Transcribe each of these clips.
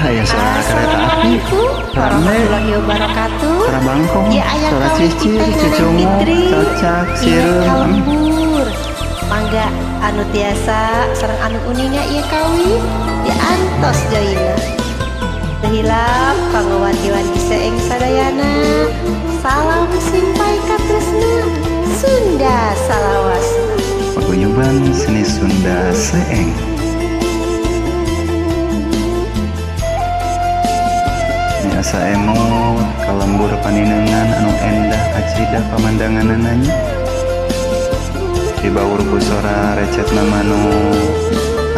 aya suara kereta api. Assalamualaikum warahmatullahi wabarakatuh. Suara bangkong, Ya ayah suara kawin cicir, kita Nana cucungu, Fitri. cocak, Iya sireum. kalembur. Mangga anu tiasa sareng anu uninga ieu kawin diantos joina. Tehilap pangawati-wanti seeng sadayana. Salam simpai katresna Sunda salawasna. Paguyuban seni Sunda seeng. Asa emot kalembur paninengan anu endah kacida pamandanganananya. Dibaur ku sora recetna manu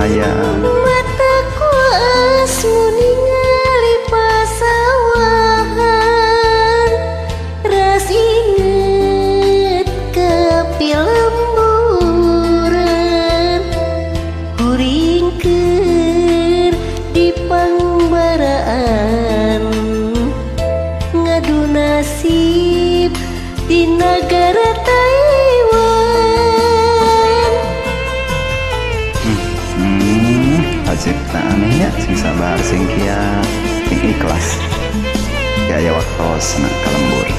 hayang. Mataku asmu ningali pasawahan, ras inget kepi lemburan, kuring keur di pangbaraan, ngadu nasib di negara Taiwan. Hajibna aneh ya, sing sabar, sing kia, sing ikhlas. Gaya waktosna kalembur.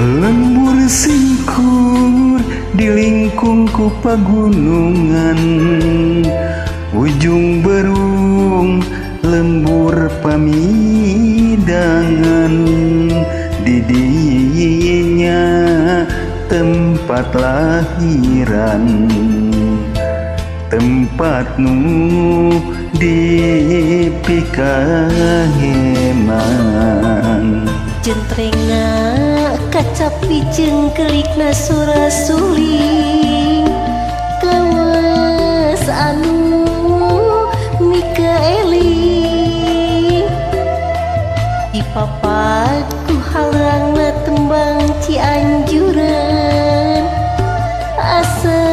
Lembur singkur dilingkung ku pagunungan, ujung berung lembur pamidangan, di dinya tempat lahiran, tempat nu dipikaheman. Jentrengna kacapi jeung kelikna sura suling, kawas anu mikaeling, dipapat ku halangna tembang Cianjuran, asa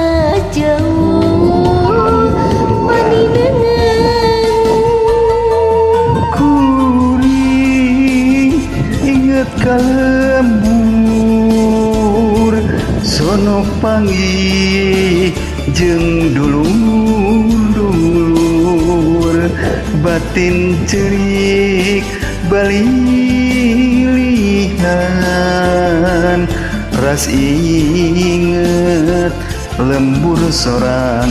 jauh paninengan. Kuring inget kalembur, sono panggih jeung dulur-dulur, batin cerik balilihan, ras inget lembur sorangan.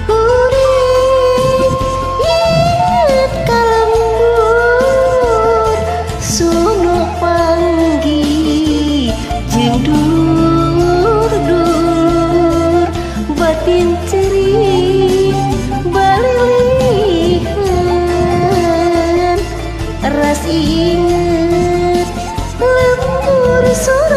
Kuring inget kalembur, sono panggih jeung dulur-dulur, batin cerik balilihan, ras inget lembur sorangan.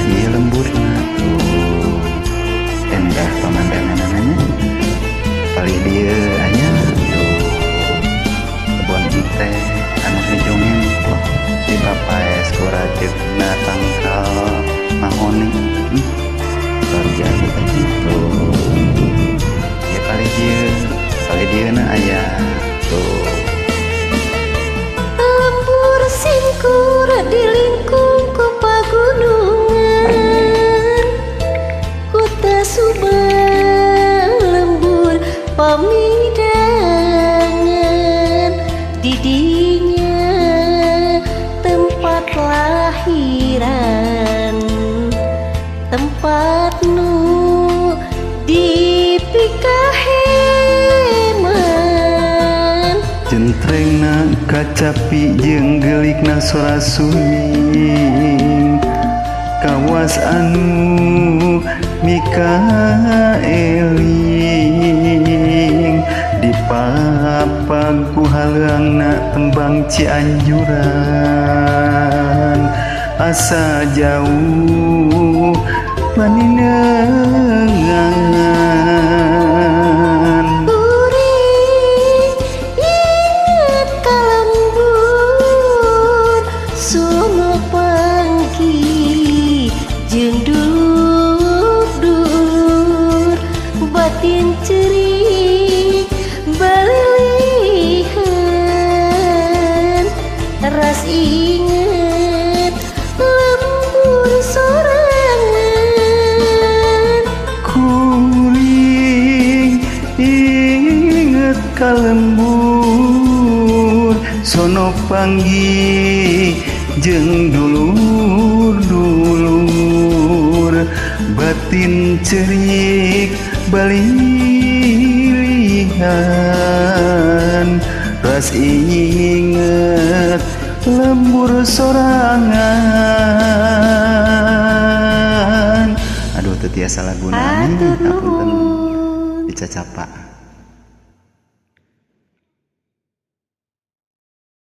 Iya lemburna tuh endah pemandangan namanya. Paling dia aya tuh kebun teh anu hijauin tuh di papaes kurajekna tangkal mahoni. Luar biasa gitu. Ya paling dia na aya tuh. Lembur singkur dilingkung ku pagunungan, kota Subang lembur pamidangan, didinya tempat lahiran, tempat nu dipikaheman. Jentrengna kacapi jeung gelikna sora suling, kawas anu mikaeling, dipapag ku halangna tembang Cianjuran, asa jauh paninengan. Kuring inget kalembur, sono panggih jeung dulur-dulur, batin cerik balilihan, ras inget lembur kalembur sono panggih jeung dulur-dulur batin cerik balilihan ras inget lembur sorangan. Aduh teu tiasa laguna Atur apunten nuhun. dicacapa.